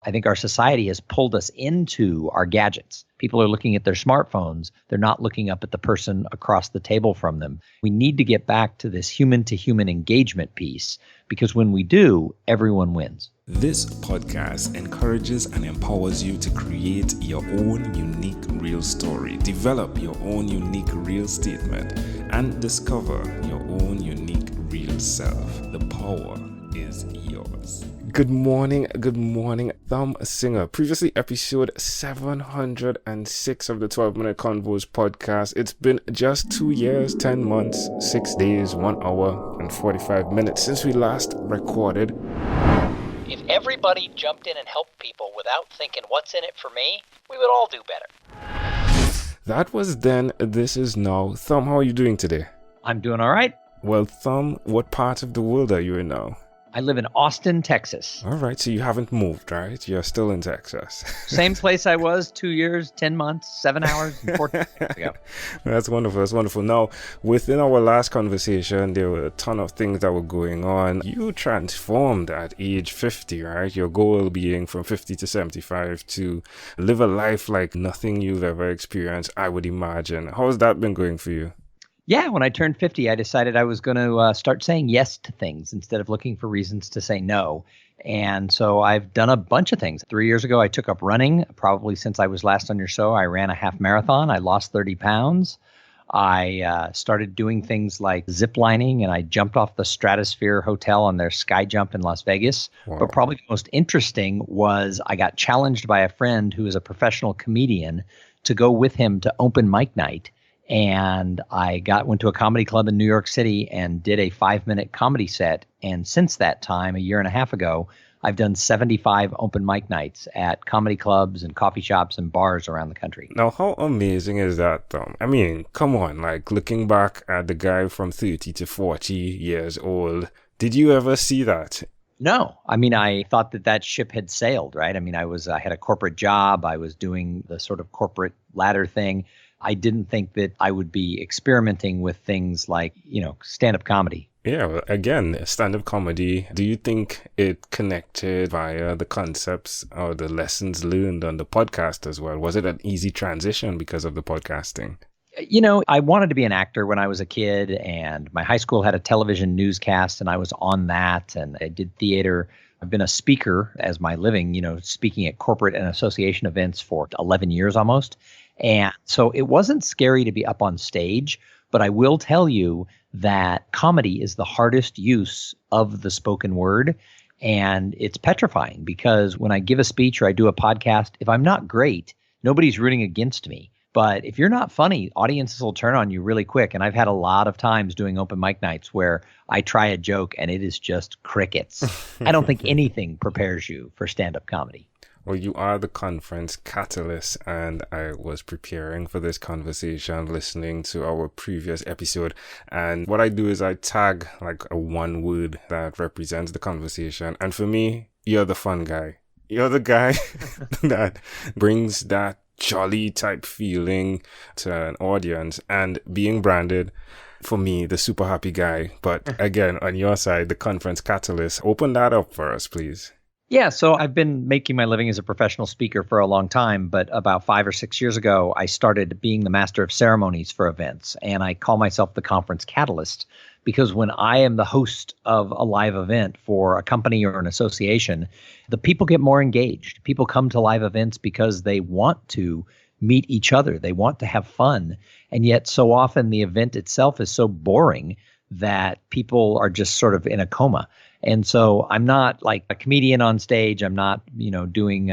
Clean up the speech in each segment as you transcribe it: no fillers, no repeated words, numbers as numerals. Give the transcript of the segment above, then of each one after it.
I think our society has pulled us into our gadgets. People are looking at their smartphones. They're not looking up at the person across the table from them. We need to get back to this human-to-human engagement piece, because when we do, everyone wins. This podcast encourages and empowers you to create your own unique real story, develop your own unique real statement, and discover your own unique real self. The power is yours. Good morning, Thom Singer. Previously, episode 706 of the 12-Minute Convos podcast. It's been just 2 years, 10 months, 6 days, 1 hour, and 45 minutes since we last recorded. If everybody jumped in and helped people without thinking, what's in it for me, we would all do better. That was then, this is now. Thom, how are you doing today? I'm doing all right. Well, Thom, what part of the world are you in now? I live in Austin, Texas. All right, so you haven't moved, right? You're still in Texas. Same place I was 2 years, 10 months, 7 hours, and 14 years ago. That's wonderful. Now, within our last conversation, there were a ton of things that were going on. You transformed at age 50, right? Your goal being from 50 to 75 to live a life like nothing you've ever experienced, I would imagine. How's that been going for you? Yeah, when I turned 50, I decided I was going to start saying yes to things instead of looking for reasons to say no. And so I've done a bunch of things. 3 years ago, I took up running. Probably since I was last on your show, I ran a half marathon. I lost 30 pounds. I started doing things like zip lining, and I jumped off the Stratosphere Hotel on their sky jump in Las Vegas. Wow. But probably the most interesting was I got challenged by a friend who is a professional comedian to go with him to open mic night. And I went to a comedy club in New York City and did a 5-minute comedy set. And since that time, a year and a half ago, I've done 75 open mic nights at comedy clubs and coffee shops and bars around the country. Now, how amazing is that, Thom? I mean, come on, like looking back at the guy from 30 to 40 years old, did you ever see that? No. I mean, I thought that ship had sailed, right? I mean, I had a corporate job. I was doing the sort of corporate ladder thing. I didn't think that I would be experimenting with things like, stand-up comedy. Yeah, well, again, stand-up comedy, do you think it connected via the concepts or the lessons learned on the podcast as well? Was it an easy transition because of the podcasting? I wanted to be an actor when I was a kid, and my high school had a television newscast, and I was on that, and I did theater. I've been a speaker as my living, speaking at corporate and association events for 11 years almost. And so it wasn't scary to be up on stage, but I will tell you that comedy is the hardest use of the spoken word. And it's petrifying because when I give a speech or I do a podcast, if I'm not great, nobody's rooting against me. But if you're not funny, audiences will turn on you really quick. And I've had a lot of times doing open mic nights where I try a joke and it is just crickets. I don't think anything prepares you for stand-up comedy. Well, you are the conference catalyst, and I was preparing for this conversation, listening to our previous episode, and what I do is I tag like a one word that represents the conversation, and for me, you're the fun guy. You're the guy that brings that jolly type feeling to an audience, and being branded, for me, the super happy guy. But again, on your side, the conference catalyst. Open that up for us, please. Yeah, so I've been making my living as a professional speaker for a long time, but about 5 or 6 years ago, I started being the master of ceremonies for events, and I call myself the conference catalyst because when I am the host of a live event for a company or an association, the people get more engaged. People come to live events because they want to meet each other. They want to have fun, and yet so often the event itself is so boring that people are just sort of in a coma. And so I'm not like a comedian on stage. I'm not, doing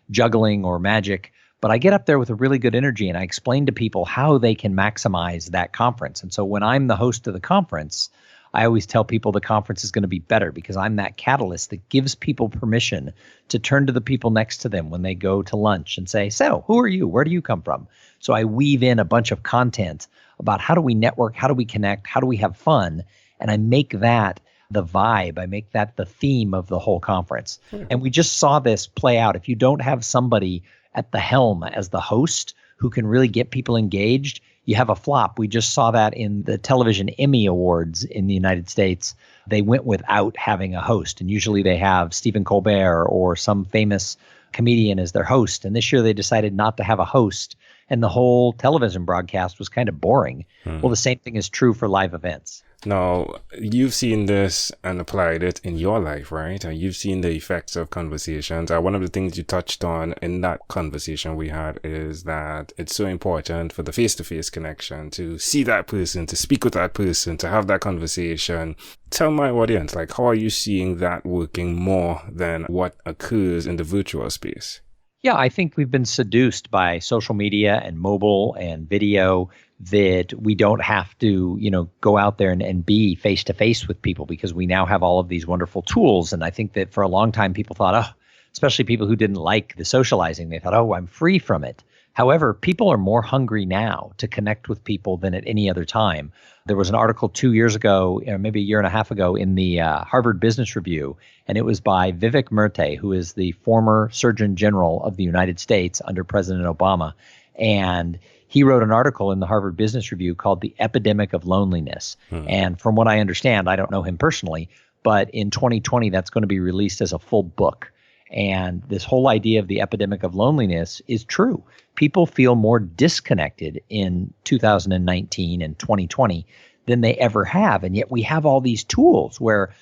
juggling or magic, but I get up there with a really good energy and I explain to people how they can maximize that conference. And so when I'm the host of the conference, I always tell people the conference is going to be better because I'm that catalyst that gives people permission to turn to the people next to them when they go to lunch and say, so who are you? Where do you come from? So I weave in a bunch of content about how do we network? How do we connect? How do we have fun? And I make that the vibe. I make that the theme of the whole conference. And we just saw this play out. If you don't have somebody at the helm as the host who can really get people engaged, you have a flop. We just saw that in the television Emmy Awards in the United States. they went without having a host. And usually they have Stephen Colbert or some famous comedian as their host. And this year they decided not to have a host. And the whole television broadcast was kind of boring. Well, the same thing is true for live events. Now, you've seen this and applied it in your life, right? And you've seen the effects of conversations. One of the things you touched on in that conversation we had is that it's so important for the face-to-face connection, to see that person, to speak with that person, to have that conversation. Tell my audience, like, how are you seeing that working more than what occurs in the virtual space? Yeah, I think we've been seduced by social media and mobile and video that we don't have to, go out there and be face to face with people because we now have all of these wonderful tools. And I think that for a long time, people thought, especially people who didn't like the socializing, they thought, I'm free from it. However, people are more hungry now to connect with people than at any other time. There was an article 2 years ago, or maybe a year and a half ago, in the Harvard Business Review, and it was by Vivek Murthy, who is the former Surgeon General of the United States under President Obama. And he wrote an article in the Harvard Business Review called The Epidemic of Loneliness. And from what I understand, I don't know him personally, but in 2020, that's going to be released as a full book. And this whole idea of the epidemic of loneliness is true. People feel more disconnected in 2019 and 2020 than they ever have. And yet we have all these tools where,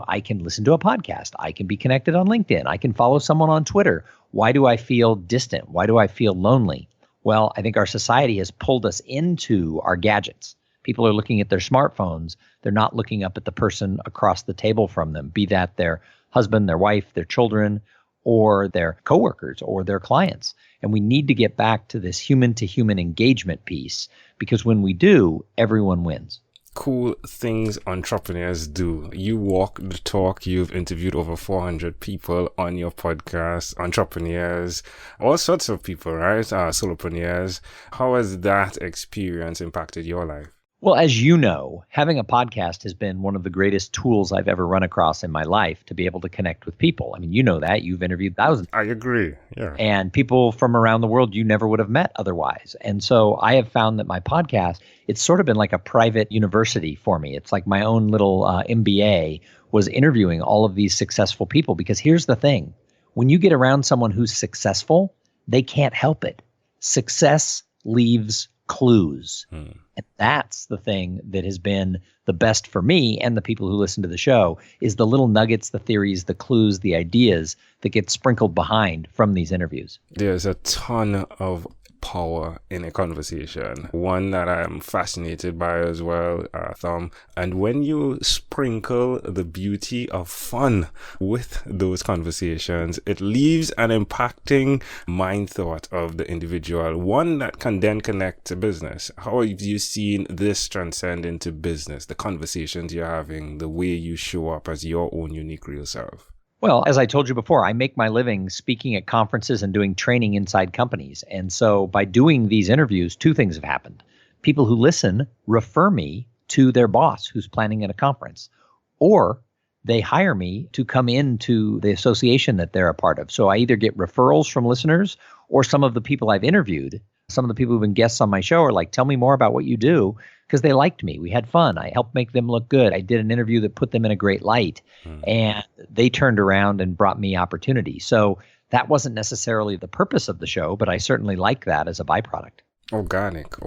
I can listen to a podcast. I can be connected on LinkedIn. I can follow someone on Twitter. Why do I feel distant? Why do I feel lonely? Well, I think our society has pulled us into our gadgets. People are looking at their smartphones. They're not looking up at the person across the table from them, be that their husband, their wife, their children, or their coworkers or their clients. And we need to get back to this human-to-human engagement piece because when we do, everyone wins. Cool things entrepreneurs do. You walk the talk. You've interviewed over 400 people on your podcast, entrepreneurs, all sorts of people, right? Solopreneurs. How has that experience impacted your life? Well, as you know, having a podcast has been one of the greatest tools I've ever run across in my life to be able to connect with people. I mean, you know that. You've interviewed thousands. I agree. Yeah. And people from around the world you never would have met otherwise. And so I have found that my podcast, it's sort of been like a private university for me. It's like my own little MBA was interviewing all of these successful people. Because here's the thing. When you get around someone who's successful, they can't help it. Success leaves clues. And that's the thing that has been the best for me and the people who listen to the show is the little nuggets, the theories, the clues, the ideas that get sprinkled behind from these interviews. There's a ton of power in a conversation, one that I'm fascinated by as well, Thom. And when you sprinkle the beauty of fun with those conversations, it leaves an impacting mind thought of the individual, one that can then connect to business. How have you seen this transcend into business, the conversations you're having, the way you show up as your own unique real self? Well, as I told you before, I make my living speaking at conferences and doing training inside companies. And so by doing these interviews, two things have happened. People who listen refer me to their boss who's planning at a conference, or they hire me to come into the association that they're a part of. So I either get referrals from listeners or some of the people I've interviewed. Some of the people who've been guests on my show are like, tell me more about what you do, because they liked me. We had fun. I helped make them look good. I did an interview that put them in a great light, and they turned around and brought me opportunity. So that wasn't necessarily the purpose of the show, but I certainly like that as a byproduct. Organic.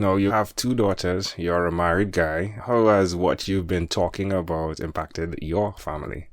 Now, you have two daughters. You're a married guy. How has what you've been talking about impacted your family?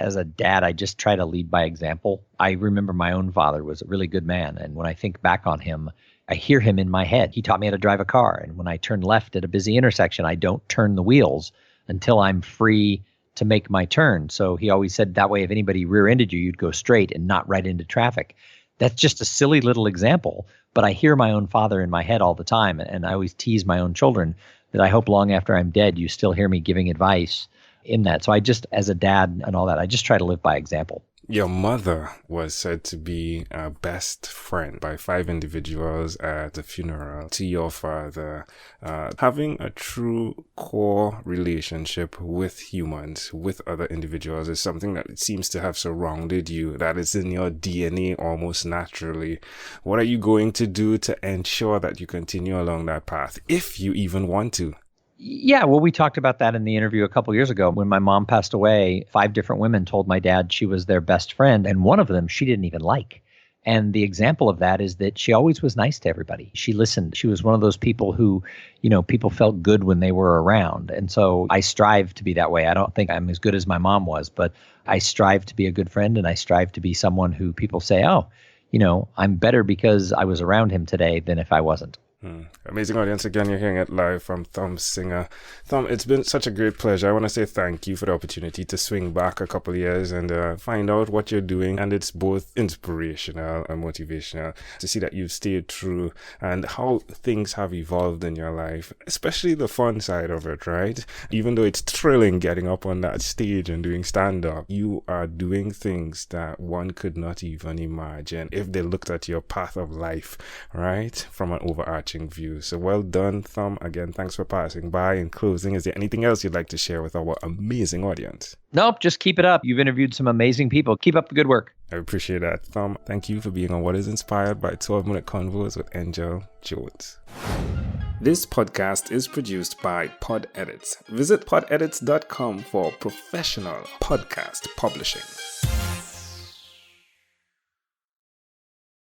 As a dad, I just try to lead by example. I remember my own father was a really good man. And when I think back on him, I hear him in my head. He taught me how to drive a car. And when I turn left at a busy intersection, I don't turn the wheels until I'm free to make my turn. So he always said that way, if anybody rear-ended you, you'd go straight and not right into traffic. That's just a silly little example, but I hear my own father in my head all the time. And I always tease my own children that I hope long after I'm dead, you still hear me giving advice in that. So I just, as a dad and all that, I just try to live by example. Your mother was said to be a best friend by 5 individuals at the funeral to your father. Having a true core relationship with humans, with other individuals, is something that seems to have surrounded you, that is in your DNA almost naturally. What are you going to do to ensure that you continue along that path, if you even want to? Yeah, well, we talked about that in the interview a couple years ago. When my mom passed away, 5 different women told my dad she was their best friend, and one of them she didn't even like. And the example of that is that she always was nice to everybody. She listened. She was one of those people who, people felt good when they were around. And so I strive to be that way. I don't think I'm as good as my mom was, but I strive to be a good friend, and I strive to be someone who people say, oh, I'm better because I was around him today than if I wasn't. Amazing audience. Again, you're hearing it live from Thom Singer. Thom, it's been such a great pleasure. I want to say thank you for the opportunity to swing back a couple of years and find out what you're doing. And it's both inspirational and motivational to see that you've stayed true and how things have evolved in your life, especially the fun side of it, right? Even though it's thrilling getting up on that stage and doing stand-up, you are doing things that one could not even imagine if they looked at your path of life, right? From an overarching view. So well done, Thom. Again, thanks for passing by. In closing, is there anything else you'd like to share with our amazing audience? Nope, just keep it up. You've interviewed some amazing people. Keep up the good work. I appreciate that, Thom. Thank you for being on What is Inspired by 12-Minute Convos with Angel Jones. This podcast is produced by Pod Edits. Visit podedits.com for professional podcast publishing.